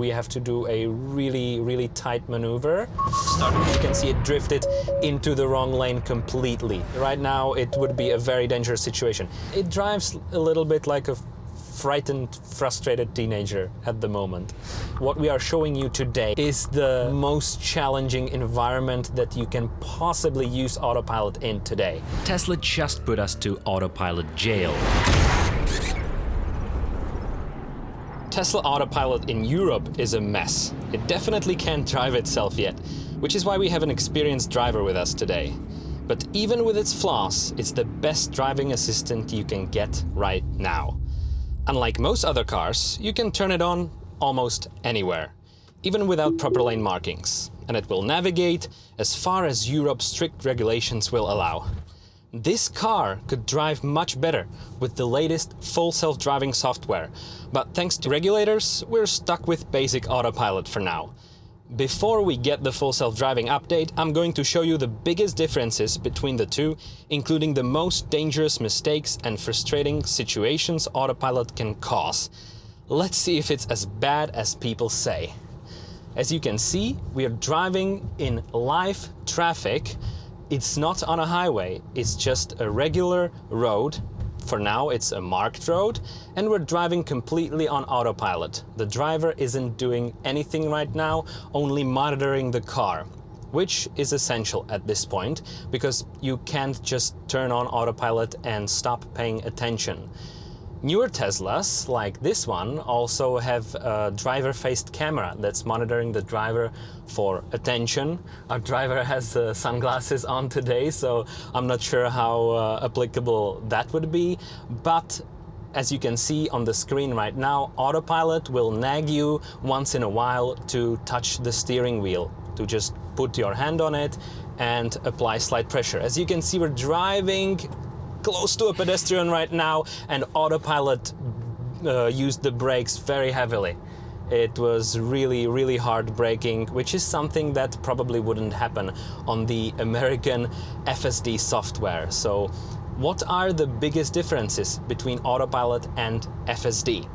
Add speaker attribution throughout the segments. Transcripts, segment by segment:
Speaker 1: We have to do a really tight maneuver. You can see it drifted into the wrong lane completely. Right now it would be a very dangerous situation. It drives a little bit like a frightened, frustrated teenager at the moment. What we are showing you today is the most challenging environment that you can possibly use Autopilot in today.
Speaker 2: Tesla just put us to Autopilot jail.
Speaker 1: Tesla Autopilot in Europe is a mess. It definitely can't drive itself yet, which is why we have an experienced driver with us today. But even with its flaws, it's the best driving assistant you can get right now. Unlike most other cars, you can turn it on almost anywhere, even without proper lane markings, and it will navigate as far as Europe's strict regulations will allow. This car could drive much better with the latest full self-driving software, but thanks to regulators, we're stuck with basic Autopilot for now. Before we get the full self-driving update, I'm going to show you the biggest differences between the two, including the most dangerous mistakes and frustrating situations Autopilot can cause. Let's see if it's as bad as people say. As you can see, we are driving in live traffic. It's not on a highway, it's just a regular road. For now, it's a marked road, and we're driving completely on Autopilot. The driver isn't doing anything right now, only monitoring the car, which is essential at this point, because you can't just turn on Autopilot and stop paying attention. Newer Teslas, like this one, also have a driver-faced camera that's monitoring the driver for attention. Our driver has sunglasses on today, so I'm not sure how applicable that would be. But as you can see on the screen right now, Autopilot will nag you once in a while to touch the steering wheel, to just put your hand on it and apply slight pressure. As you can see, we're driving close to a pedestrian right now, and Autopilot used the brakes very heavily. It was really hard braking, which is something that probably wouldn't happen on the American FSD software. So what are the biggest differences between Autopilot and FSD?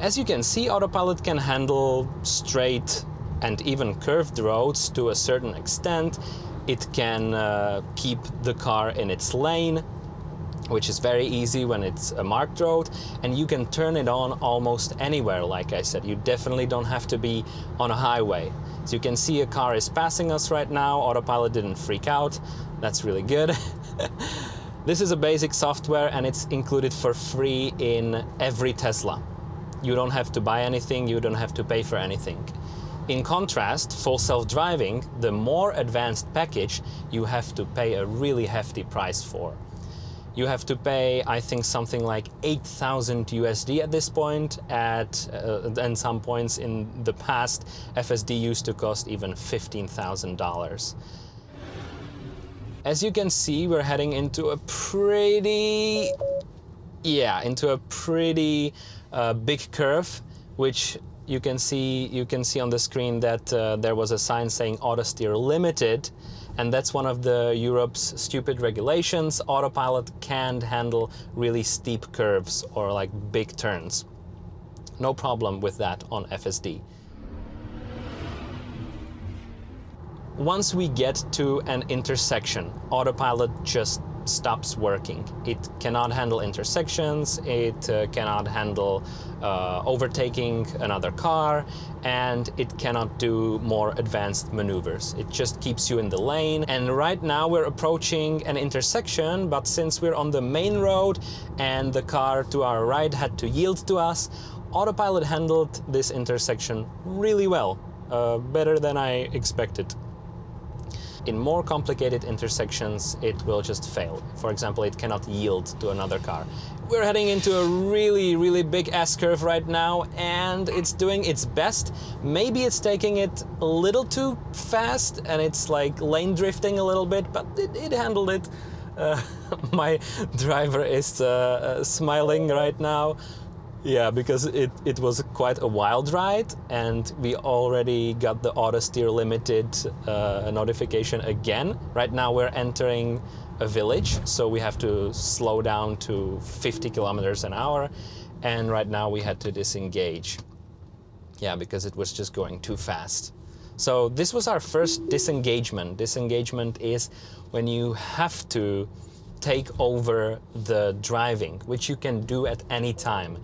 Speaker 1: As you can see, Autopilot can handle straight and even curved roads to a certain extent. It can keep the car in its lane, which is very easy when it's a marked road, and you can turn it on almost anywhere. Like I said, you definitely don't have to be on a highway. So you can see a car is passing us right now. Autopilot didn't freak out. That's really good. This is a basic software, and it's included for free in every Tesla. You don't have to buy anything, you don't have to pay for anything. In contrast, full self-driving, the more advanced package, you have to pay a really hefty price for. You have to pay, I think, something like 8,000 USD at this point, and some points in the past, FSD used to cost even $15,000. As you can see, we're heading into a pretty big curve, which you can see on the screen that there was a sign saying Auto Steer Limited. And that's one of Europe's stupid regulations. Autopilot can't handle really steep curves or like big turns. No problem with that on FSD. Once we get to an intersection, Autopilot just stops working. It cannot handle intersections, it cannot handle overtaking another car, and it cannot do more advanced maneuvers. It just keeps you in the lane. And right now we're approaching an intersection, but since we're on the main road and the car to our right had to yield to us, Autopilot handled this intersection really well, better than I expected. In more complicated intersections, it will just fail. For example, it cannot yield to another car. We're heading into a really big S-curve right now, and it's doing its best. Maybe it's taking it a little too fast, and it's like lane drifting a little bit, but it handled it. My driver is smiling right now. Yeah, because it was quite a wild ride, and we already got the Auto Steer Limited notification again. Right now we're entering a village, so we have to slow down to 50 kilometers an hour, and right now we had to disengage. Yeah, because it was just going too fast. So this was our first disengagement. Disengagement is when you have to take over the driving, which you can do at any time.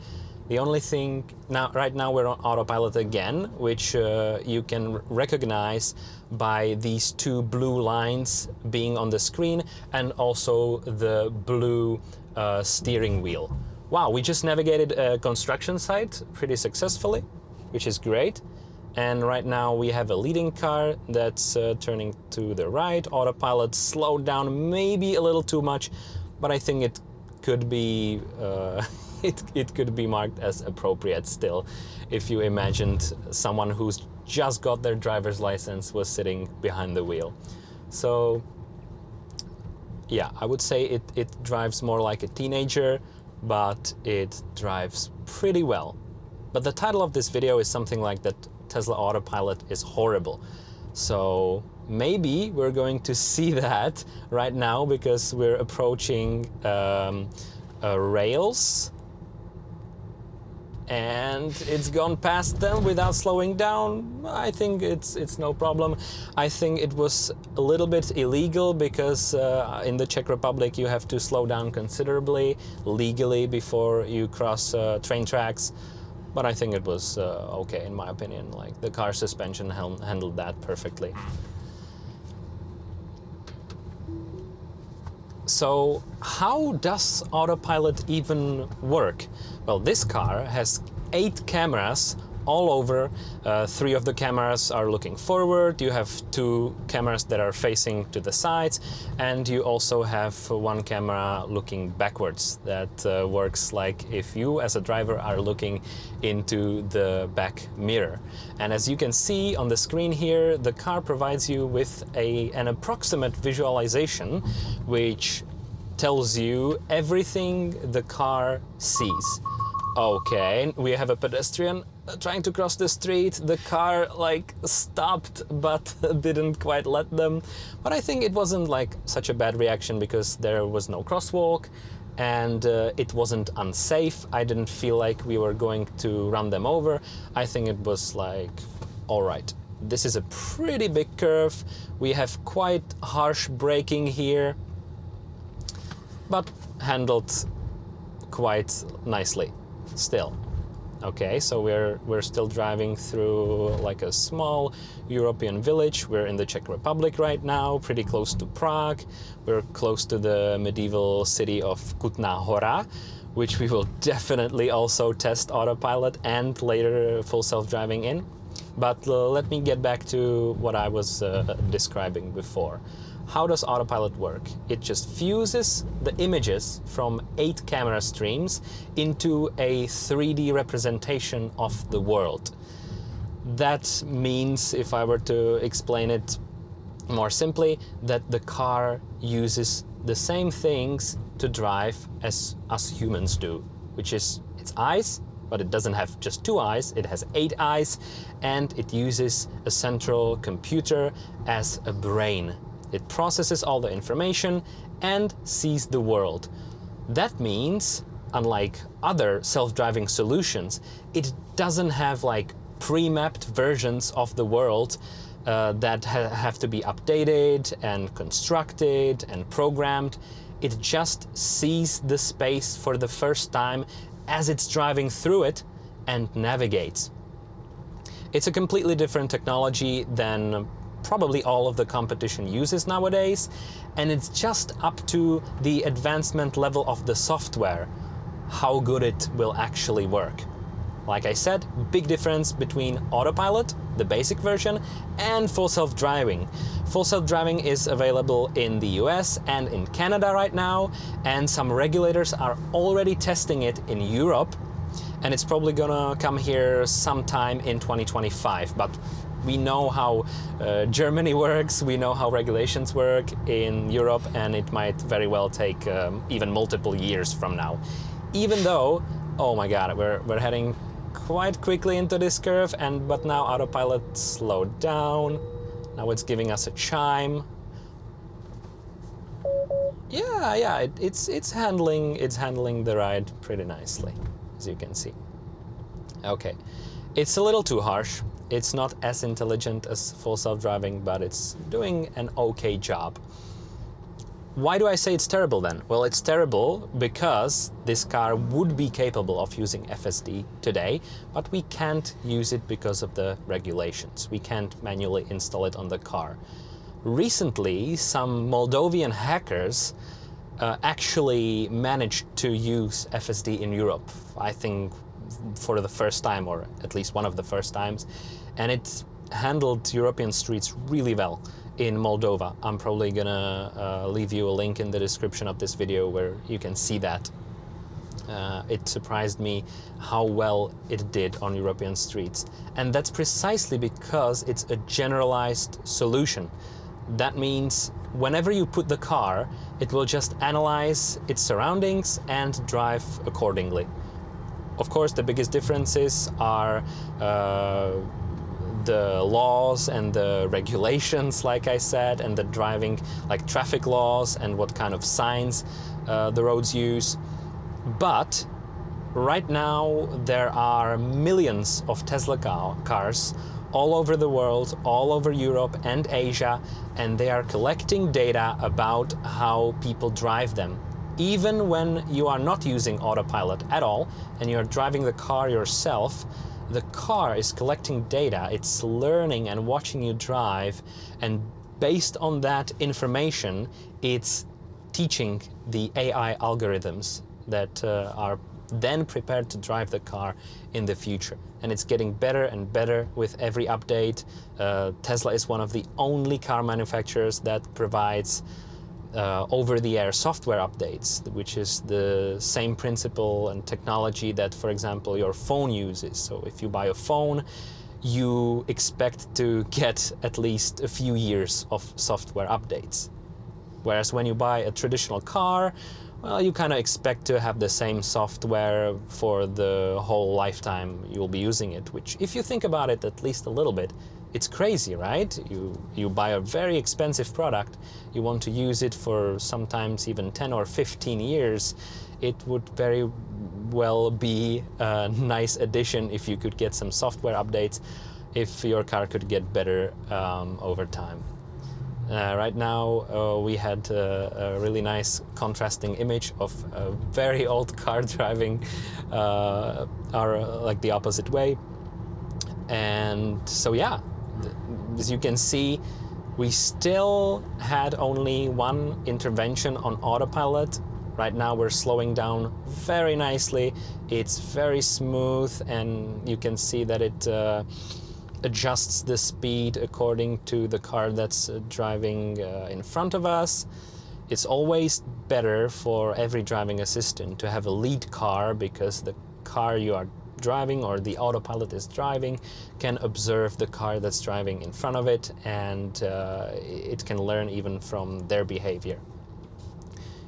Speaker 1: The only thing, right now we're on autopilot again, which you can recognize by these two blue lines being on the screen and also the blue steering wheel. Wow, we just navigated a construction site pretty successfully, which is great. And right now we have a leading car that's turning to the right. Autopilot slowed down maybe a little too much, but I think it could be it could be marked as appropriate still, if you imagined someone who's just got their driver's license was sitting behind the wheel. So yeah, I would say it drives more like a teenager, but it drives pretty well. But the title of this video is something like that: Tesla Autopilot is horrible. So maybe we're going to see that right now, because we're approaching rails and it's gone past them without slowing down. I think it's no problem. I think it was a little bit illegal because in the Czech Republic you have to slow down considerably legally before you cross train tracks. But I think it was okay, in my opinion. Like, the car suspension handled that perfectly. So how does autopilot even work? Well, this car has 8 cameras all over. 3 of the cameras are looking forward. You have 2 cameras that are facing to the sides, and you also have 1 camera looking backwards that works like if you as a driver are looking into the back mirror. And as you can see on the screen here, the car provides you with an approximate visualization which tells you everything the car sees. Okay, we have a pedestrian trying to cross the street. The car like stopped but didn't quite let them. But I think it wasn't like such a bad reaction because there was no crosswalk and it wasn't unsafe. I didn't feel like we were going to run them over. I think it was like, all right, this is a pretty big curve. We have quite harsh braking here, but handled quite nicely still. Okay, so we're still driving through like a small European village. We're in the Czech Republic right now, pretty close to Prague. We're close to the medieval city of Kutná Hora, which we will definitely also test autopilot and later full self-driving in. But let me get back to what I was describing before. How does autopilot work? It just fuses the images from 8 camera streams into a 3D representation of the world. That means, if I were to explain it more simply, that the car uses the same things to drive as us humans do, which is its eyes, but it doesn't have just 2 eyes, it has 8 eyes, and it uses a central computer as a brain. It processes all the information and sees the world. That means, unlike other self-driving solutions, it doesn't have like pre-mapped versions of the world that have to be updated and constructed and programmed. It just sees the space for the first time as it's driving through it and navigates. It's a completely different technology than probably all of the competition uses nowadays, and it's just up to the advancement level of the software how good it will actually work. Like I said, big difference between autopilot, the basic version, and full self-driving. Full self-driving is available in the US and in Canada right now, and some regulators are already testing it in Europe, and it's probably gonna come here sometime in 2025. But we know how Germany works, we know how regulations work in Europe, and it might very well take even multiple years from now. Even though, oh my god, we're heading quite quickly into this curve, but now autopilot slowed down. Now it's giving us a chime. Yeah, it's handling the ride pretty nicely, as you can see. Okay. It's a little too harsh. It's not as intelligent as full self-driving, but it's doing an okay job. Why do I say it's terrible then? Well, it's terrible because this car would be capable of using FSD today, but we can't use it because of the regulations. We can't manually install it on the car. Recently, some Moldovian hackers actually managed to use FSD in Europe, I think for the first time, or at least one of the first times, and it handled European streets really well in Moldova. I'm probably gonna leave you a link in the description of this video where you can see that. It surprised me how well it did on European streets. And that's precisely because it's a generalized solution. That means whenever you put the car, it will just analyze its surroundings and drive accordingly. Of course, the biggest differences are the laws and the regulations, like I said, and the driving, like traffic laws and what kind of signs the roads use. But right now there are millions of Tesla cars all over the world, all over Europe and Asia, and they are collecting data about how people drive them. Even when you are not using autopilot at all and you're driving the car yourself, the car is collecting data, it's learning and watching you drive, and based on that information, it's teaching the AI algorithms that are then prepared to drive the car in the future. And it's getting better and better with every update. Tesla is one of the only car manufacturers that provides over-the-air software updates, which is the same principle and technology that, for example, your phone uses. So if you buy a phone, you expect to get at least a few years of software updates. Whereas when you buy a traditional car, well, you kind of expect to have the same software for the whole lifetime you'll be using it, which, if you think about it at least a little bit, it's crazy, right? You buy a very expensive product, you want to use it for sometimes even 10 or 15 years. It would very well be a nice addition if you could get some software updates, if your car could get better over time. Right now we had a really nice contrasting image of a very old car driving like the opposite way. And so yeah, as you can see, we still had only one intervention on autopilot. Right now we're slowing down very nicely. It's very smooth, and you can see that it adjusts the speed according to the car that's driving in front of us. It's always better for every driving assistant to have a lead car, because the car you are driving, or the autopilot is driving, can observe the car that's driving in front of it, and it can learn even from their behavior.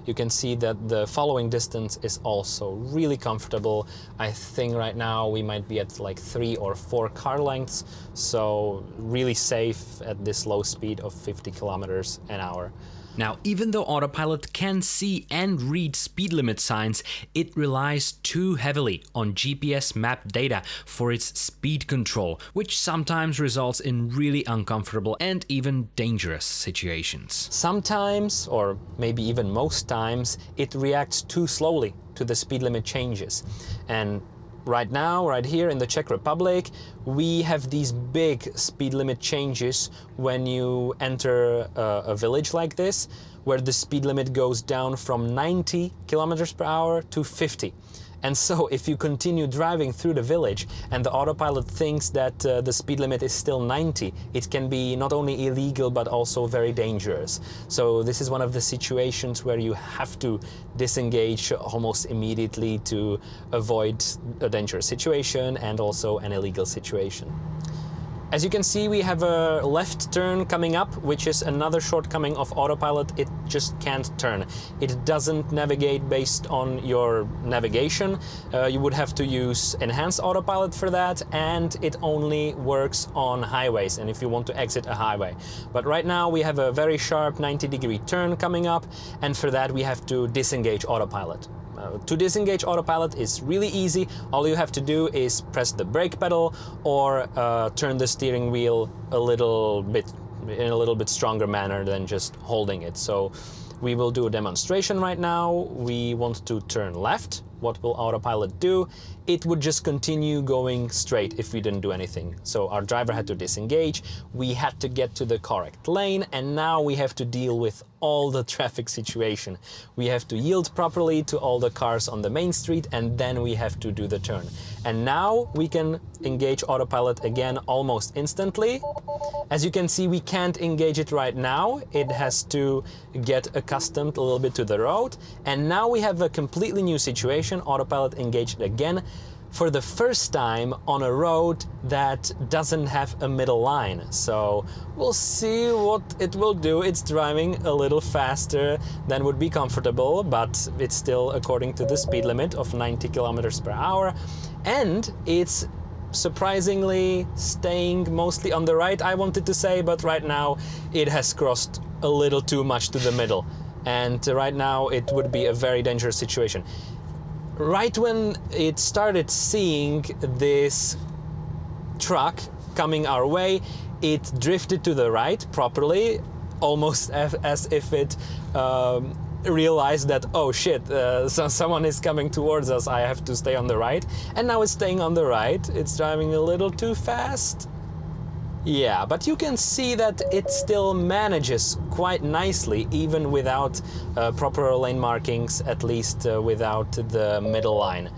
Speaker 1: You can see that the following distance is also really comfortable. I think right now we might be at like 3 or 4 car lengths, so really safe at this low speed of 50 kilometers an hour.
Speaker 2: Now, even though autopilot can see and read speed limit signs, it relies too heavily on GPS map data for its speed control, which sometimes results in really uncomfortable and even dangerous situations.
Speaker 1: Sometimes, or maybe even most times, it reacts too slowly to the speed limit changes. And right now, right here in the Czech Republic, we have these big speed limit changes when you enter a village like this, where the speed limit goes down from 90 kilometers per hour to 50. And so if you continue driving through the village and the autopilot thinks that the speed limit is still 90, it can be not only illegal but also very dangerous. So this is one of the situations where you have to disengage almost immediately to avoid a dangerous situation and also an illegal situation. As you can see, we have a left turn coming up, which is another shortcoming of autopilot. It just can't turn. It doesn't navigate based on your navigation. You would have to use enhanced autopilot for that, and it only works on highways and if you want to exit a highway. But right now we have a very sharp 90-degree turn coming up, and for that we have to disengage autopilot. To disengage autopilot is really easy. All you have to do is press the brake pedal or turn the steering wheel a little bit in a little bit stronger manner than just holding it. So we will do a demonstration right now. We want to turn left. What will autopilot do? It would just continue going straight if we didn't do anything. So our driver had to disengage, we had to get to the correct lane, and now we have to deal with all the traffic situation. We have to yield properly to all the cars on the main street, and then we have to do the turn. And now we can engage autopilot again almost instantly. As you can see, we can't engage it right now. It has to get accustomed a little bit to the road. And now we have a completely new situation. Autopilot engaged again for the first time on a road that doesn't have a middle line. So we'll see what it will do. It's driving a little faster than would be comfortable, but it's still according to the speed limit of 90 kilometers per hour. And it's surprisingly staying mostly on the right, I wanted to say, but right now it has crossed a little too much to the middle. And right now it would be a very dangerous situation. Right when it started seeing this truck coming our way, it drifted to the right properly, almost as if it realized that, oh shit, so someone is coming towards us, I have to stay on the right. And now it's staying on the right. It's driving a little too fast. Yeah, but you can see that it still manages quite nicely, even without proper lane markings, at least without the middle line.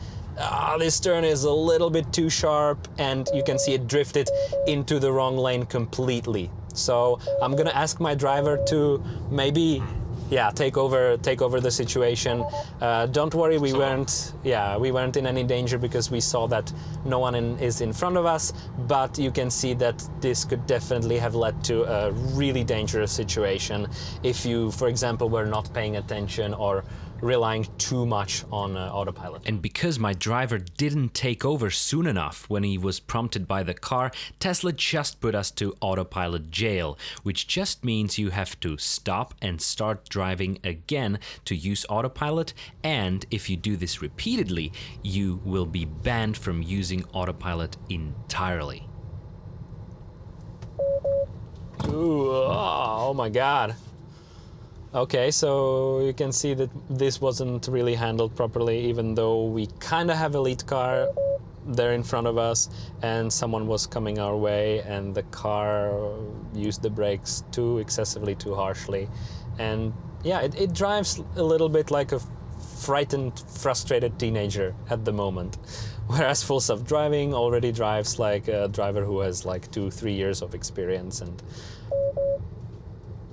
Speaker 1: This turn is a little bit too sharp, and you can see it drifted into the wrong lane completely. So I'm gonna ask my driver to maybe, yeah, take over the situation. Don't worry, we weren't in any danger because we saw that no one is in front of us, but you can see that this could definitely have led to a really dangerous situation if you, for example, were not paying attention or relying too much on autopilot.
Speaker 2: And because my driver didn't take over soon enough when he was prompted by the car, Tesla just put us to autopilot jail, which just means you have to stop and start driving again to use autopilot, and if you do this repeatedly, you will be banned from using autopilot entirely.
Speaker 1: Ooh, oh my god. Okay, so you can see that this wasn't really handled properly, even though we kind of have a lead car there in front of us and someone was coming our way, and the car used the brakes excessively too harshly. And yeah, it drives a little bit like a frightened, frustrated teenager at the moment. Whereas full self-driving already drives like a driver who has like 2-3 years of experience. And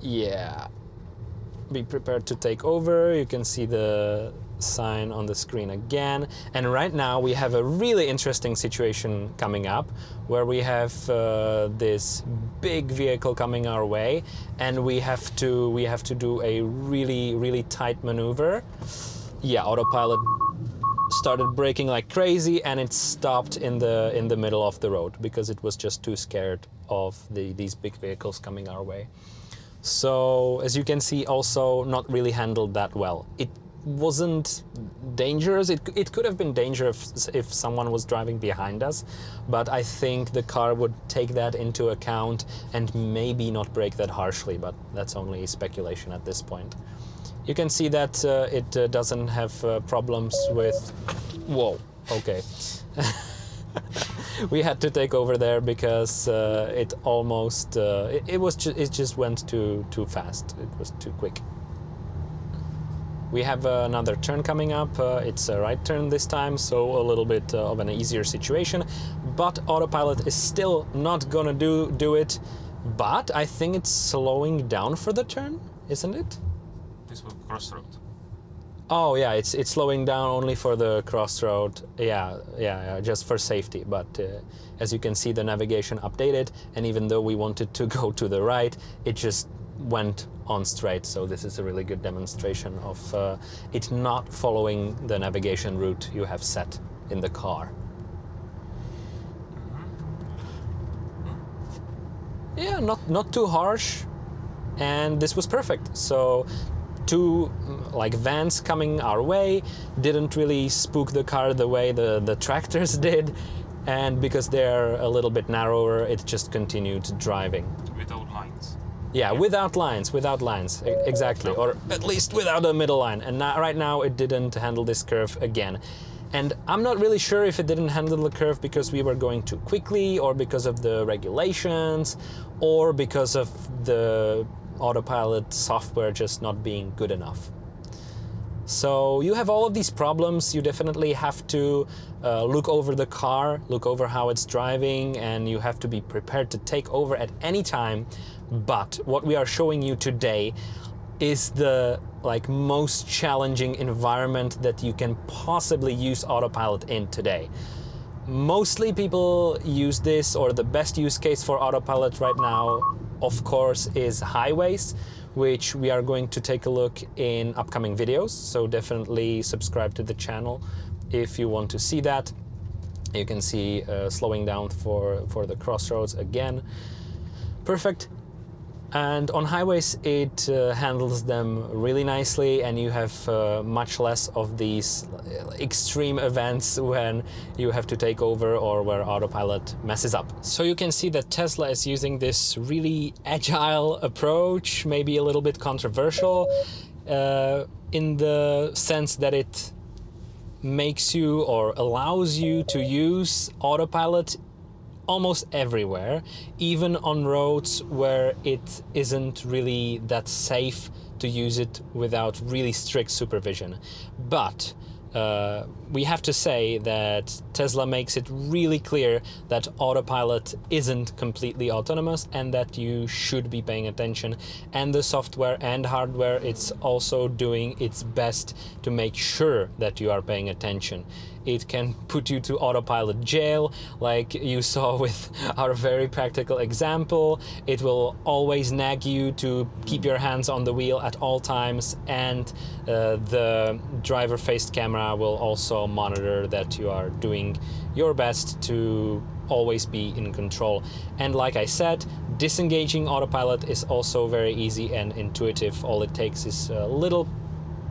Speaker 1: yeah, be prepared to take over. You can see the sign on the screen again. And right now we have a really interesting situation coming up where we have this big vehicle coming our way, and we have to do a really tight maneuver. Yeah, autopilot started braking like crazy, and it stopped in the middle of the road because it was just too scared of these big vehicles coming our way. So as you can see, also not really handled that well. It wasn't dangerous. It could have been dangerous if someone was driving behind us, but I think the car would take that into account and maybe not brake that harshly, but that's only speculation at this point. You can see that it doesn't have problems with... Whoa, okay. We had to take over there because it almost it just went too fast. It was too quick. We have another turn coming up. It's a right turn this time, so a little bit of an easier situation. But autopilot is still not gonna do it. But I think it's slowing down for the turn, isn't it?
Speaker 3: This was crossroad.
Speaker 1: Oh yeah, it's slowing down only for the crossroad. Yeah, just for safety. But as you can see, the navigation updated, and even though we wanted to go to the right, it just went on straight. So this is a really good demonstration of it not following the navigation route you have set in the car. Yeah, not too harsh, and this was perfect. So two like vans coming our way didn't really spook the car the way the tractors did, and because they're a little bit narrower, it just continued driving.
Speaker 3: Without lines.
Speaker 1: Yeah, without lines, exactly, or at least without a middle line. And now, right now it didn't handle this curve again. And I'm not really sure if it didn't handle the curve because we were going too quickly, or because of the regulations, or because of the autopilot software just not being good enough. So you have all of these problems. You definitely have to look over the car, look over how it's driving, and you have to be prepared to take over at any time. But what we are showing you today is the most challenging environment that you can possibly use autopilot in today. Mostly people use this, or the best use case for autopilot right now, of course, is highways, which we are going to take a look in upcoming videos. So definitely subscribe to the channel if you want to see that. You can see slowing down for the crossroads again. Perfect. And on highways, it handles them really nicely, and you have much less of these extreme events when you have to take over or where autopilot messes up. So you can see that Tesla is using this really agile approach, maybe a little bit controversial, in the sense that it makes you or allows you to use autopilot almost everywhere, even on roads where it isn't really that safe to use it without really strict supervision. But we have to say that Tesla makes it really clear that autopilot isn't completely autonomous and that you should be paying attention. And the software and hardware, it's also doing its best to make sure that you are paying attention. It can put you to autopilot jail, like you saw with our very practical example. It will always nag you to keep your hands on the wheel at all times, and the driver-faced camera will also monitor that you are doing your best to always be in control. And like I said, disengaging autopilot is also very easy and intuitive. All it takes is a little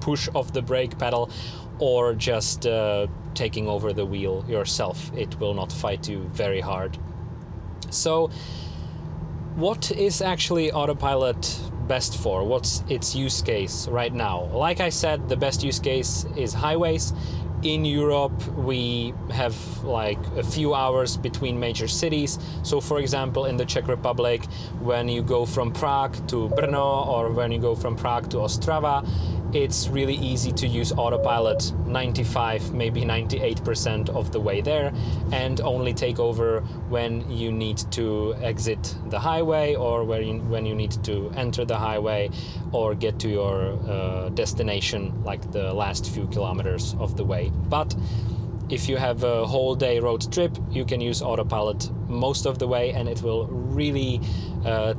Speaker 1: push of the brake pedal, or just taking over the wheel yourself. It will not fight you very hard. So what is actually autopilot best for? What's its use case right now? Like I said, the best use case is highways. In Europe, we have like a few hours between major cities. So for example, in the Czech Republic, when you go from Prague to Brno, or when you go from Prague to Ostrava, it's really easy to use autopilot 95, maybe 98% of the way there, and only take over when you need to exit the highway, or when you need to enter the highway or get to your destination, like the last few kilometers of the way. But if you have a whole day road trip, you can use autopilot most of the way, and it will really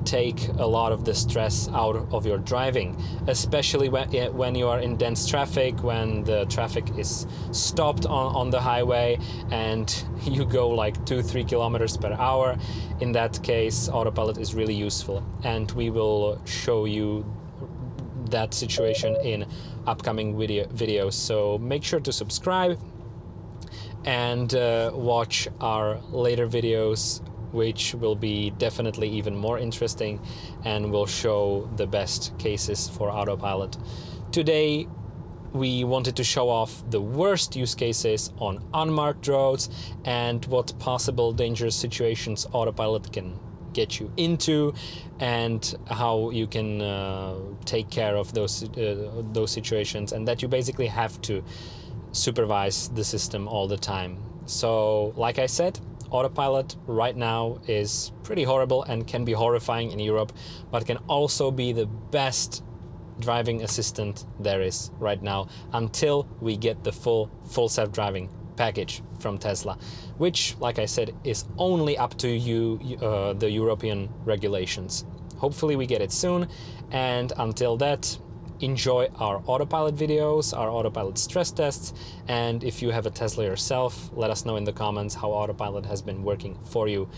Speaker 1: take a lot of the stress out of your driving, especially when you are in dense traffic, when the traffic is stopped on the highway and you go like 2-3 kilometers per hour. In that case, autopilot is really useful, and we will show you that situation in upcoming videos. So make sure to subscribe and watch our later videos, which will be definitely even more interesting and will show the best cases for autopilot. Today we wanted to show off the worst use cases on unmarked roads and what possible dangerous situations autopilot can get you into, and how you can take care of those situations, and that you basically have to supervise the system all the time. So like I said, autopilot right now is pretty horrible and can be horrifying in Europe, but can also be the best driving assistant there is right now, until we get the full self-driving package from Tesla, which, like I said, is only up to the European regulations. Hopefully we get it soon, and until that, enjoy our Autopilot videos, our Autopilot stress tests, and if you have a Tesla yourself, let us know in the comments how Autopilot has been working for you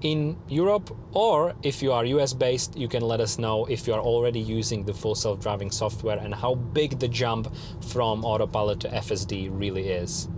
Speaker 1: in Europe, or if you are US based, you can let us know if you are already using the full self-driving software and how big the jump from Autopilot to FSD really is.